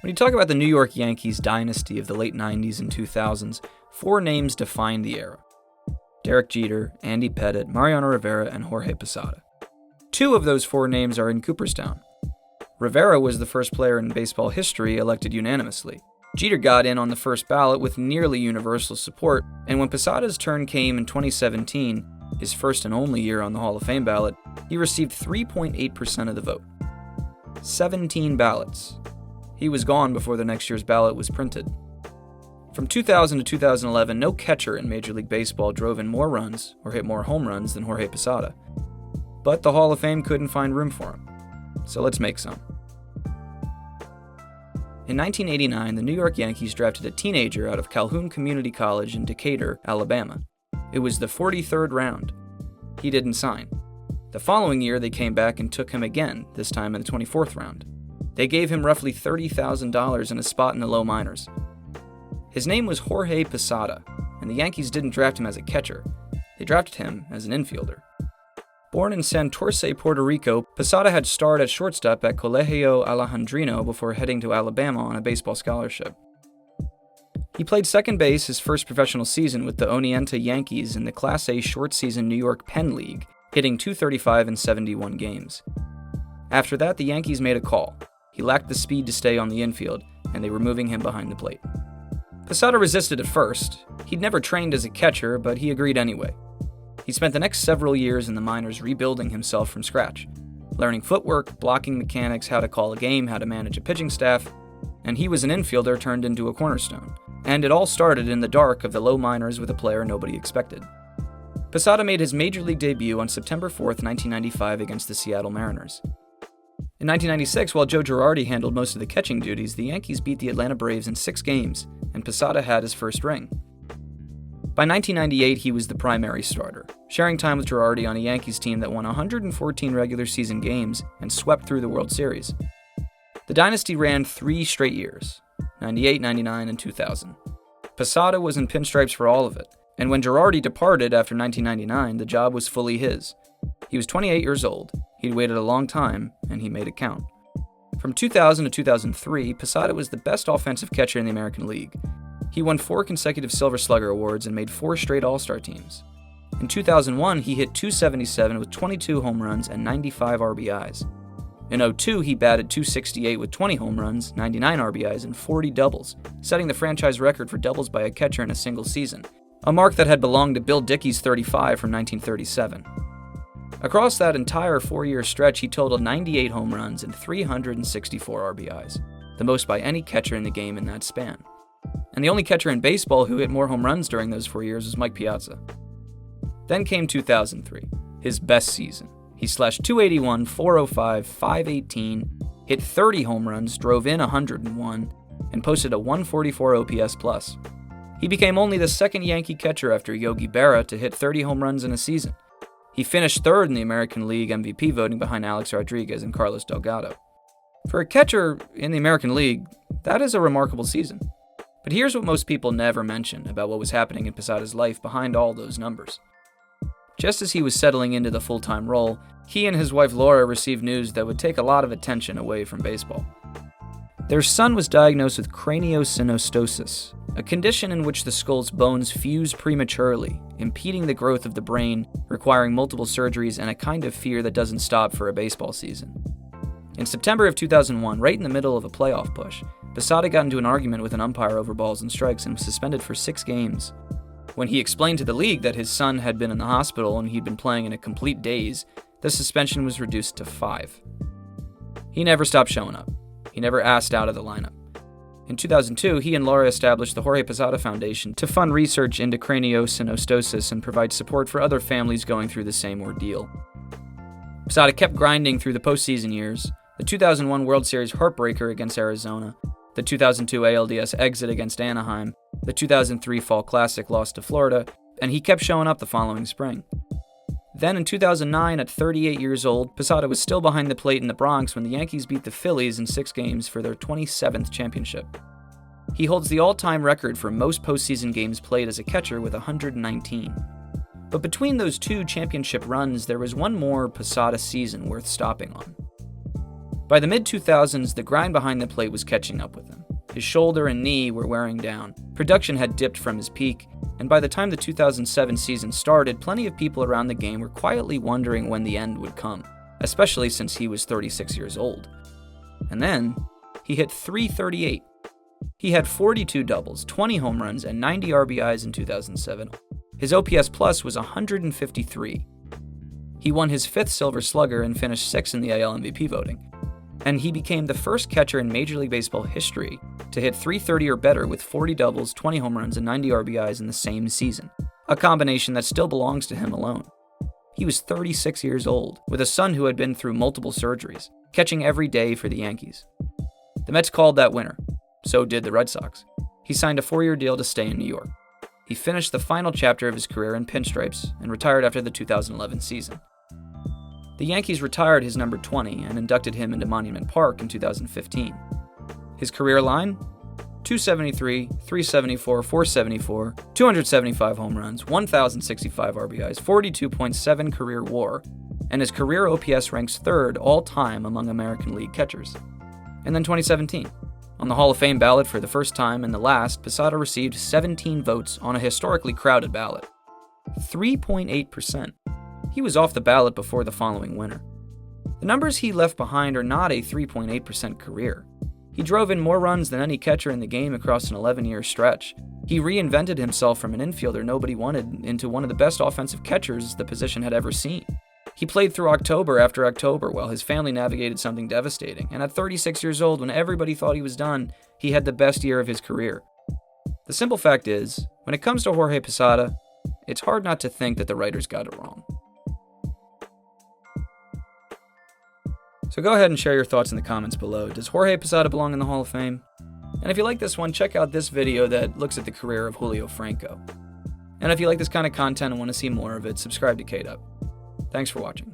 When you talk about the New York Yankees dynasty of the late 90s and 2000s, four names define the era: Derek Jeter, Andy Pettitte, Mariano Rivera, and Jorge Posada. Two of those four names are in Cooperstown. Rivera was the first player in baseball history elected unanimously. Jeter got in on the first ballot with nearly universal support, and when Posada's turn came in 2017, his first and only year on the Hall of Fame ballot, he received 3.8% of the vote. 17 ballots. He was gone before the next year's ballot was printed. From 2000 to 2011, no catcher in Major League Baseball drove in more runs or hit more home runs than Jorge Posada. But the Hall of Fame couldn't find room for him. So let's make some. In 1989, the New York Yankees drafted a teenager out of Calhoun Community College in Decatur, Alabama. It was the 43rd round. He didn't sign. The following year, they came back and took him again, this time in the 24th round. They gave him roughly $30,000 and a spot in the low minors. His name was Jorge Posada, and the Yankees didn't draft him as a catcher. They drafted him as an infielder. Born in Santurce, Puerto Rico, Posada had starred at shortstop at Colegio Alejandrino before heading to Alabama on a baseball scholarship. He played second base his first professional season with the Oneonta Yankees in the Class A short-season New York Penn League, hitting .235 in 71 games. After that, the Yankees made a call. He lacked the speed to stay on the infield, and they were moving him behind the plate. Posada resisted at first. He'd never trained as a catcher, but he agreed anyway. He spent the next several years in the minors rebuilding himself from scratch, learning footwork, blocking mechanics, how to call a game, how to manage a pitching staff, and he was an infielder turned into a cornerstone. And it all started in the dark of the low minors with a player nobody expected. Posada made his major league debut on September 4th, 1995 against the Seattle Mariners. In 1996, while Joe Girardi handled most of the catching duties, the Yankees beat the Atlanta Braves in 6 games, and Posada had his first ring. By 1998, he was the primary starter, sharing time with Girardi on a Yankees team that won 114 regular season games and swept through the World Series. The dynasty ran 3 straight years, 98, 99, and 2000. Posada was in pinstripes for all of it, and when Girardi departed after 1999, the job was fully his. He was 28 years old. He'd waited a long time, and he made it count. From 2000 to 2003, Posada was the best offensive catcher in the American League. He won 4 consecutive Silver Slugger awards and made 4 straight All-Star teams. In 2001, he hit .277 with 22 home runs and 95 RBIs. In 2002, he batted .268 with 20 home runs, 99 RBIs, and 40 doubles, setting the franchise record for doubles by a catcher in a single season, a mark that had belonged to Bill Dickey's 35 from 1937. Across that entire 4-year stretch, he totaled 98 home runs and 364 RBIs, the most by any catcher in the game in that span. And the only catcher in baseball who hit more home runs during those 4 years was Mike Piazza. Then came 2003, his best season. He slashed .281, .405, .518, hit 30 home runs, drove in 101, and posted a .144 OPS+. He became only the second Yankee catcher after Yogi Berra to hit 30 home runs in a season. He finished third in the American League MVP voting behind Alex Rodriguez and Carlos Delgado. For a catcher in the American League, that is a remarkable season. But here's what most people never mention about what was happening in Posada's life behind all those numbers. Just as he was settling into the full-time role, he and his wife Laura received news that would take a lot of attention away from baseball. Their son was diagnosed with craniosynostosis, a condition in which the skull's bones fuse prematurely, impeding the growth of the brain, requiring multiple surgeries and a kind of fear that doesn't stop for a baseball season. In September of 2001, right in the middle of a playoff push, Posada got into an argument with an umpire over balls and strikes and was suspended for 6 games. When he explained to the league that his son had been in the hospital and he'd been playing in a complete daze, the suspension was reduced to 5. He never stopped showing up. He never asked out of the lineup. In 2002, he and Laura established the Jorge Posada Foundation to fund research into craniosynostosis and provide support for other families going through the same ordeal. Posada kept grinding through the postseason years, the 2001 World Series heartbreaker against Arizona, the 2002 ALDS exit against Anaheim, the 2003 Fall Classic loss to Florida, and he kept showing up the following spring. Then in 2009, at 38 years old, Posada was still behind the plate in the Bronx when the Yankees beat the Phillies in 6 games for their 27th championship. He holds the all-time record for most postseason games played as a catcher with 119. But between those 2 championship runs, there was one more Posada season worth stopping on. By the mid-2000s, the grind behind the plate was catching up with him. His shoulder and knee were wearing down, production had dipped from his peak, and by the time the 2007 season started, plenty of people around the game were quietly wondering when the end would come, especially since he was 36 years old. And then, he hit .338. He had 42 doubles, 20 home runs, and 90 RBIs in 2007. His OPS plus was 153. He won his 5th Silver Slugger and finished 6th in the AL MVP voting. And he became the first catcher in Major League Baseball history to hit .330 or better with 40 doubles, 20 home runs, and 90 RBIs in the same season, a combination that still belongs to him alone. He was 36 years old, with a son who had been through multiple surgeries, catching every day for the Yankees. The Mets called that winner. So did the Red Sox. He signed a 4-year deal to stay in New York. He finished the final chapter of his career in pinstripes and retired after the 2011 season. The Yankees retired his number 20 and inducted him into Monument Park in 2015. His career line? 273, 374, 474, 275 home runs, 1,065 RBIs, 42.7 career WAR, and his career OPS ranks 3rd all-time among American League catchers. And then 2017. On the Hall of Fame ballot for the first time and the last, Posada received 17 votes on a historically crowded ballot. 3.8%. He was off the ballot before the following winter. The numbers he left behind are not a 3.8% career. He drove in more runs than any catcher in the game across an 11-year stretch. He reinvented himself from an infielder nobody wanted into one of the best offensive catchers the position had ever seen. He played through October after October while his family navigated something devastating, and at 36 years old, when everybody thought he was done, he had the best year of his career. The simple fact is, when it comes to Jorge Posada, it's hard not to think that the writers got it wrong. So go ahead and share your thoughts in the comments below. Does Jorge Posada belong in the Hall of Fame? And if you like this one, check out this video that looks at the career of Julio Franco. And if you like this kind of content and want to see more of it, subscribe to KDUP. Thanks for watching.